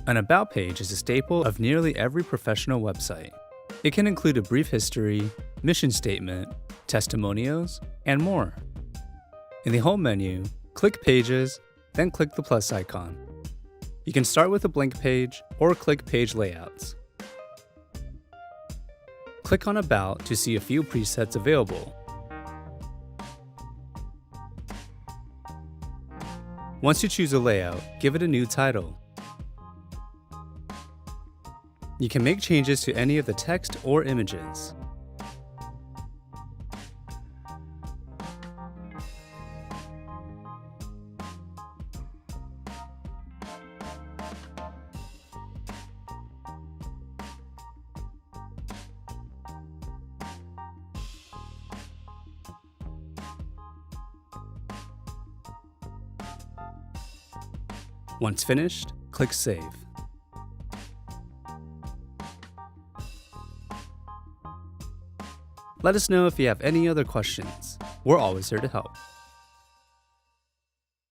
An About page is a staple of nearly every professional website. It can include a brief history, mission statement, testimonials, and more. In the Home menu, click Pages, then click the plus icon. You can start with a blank page or click Page Layouts. Click on About to see a few presets available. Once you choose a layout, give it a new title. You can make changes to any of the text or images. Once finished, click Save. Let us know if you have any other questions. We're always here to help.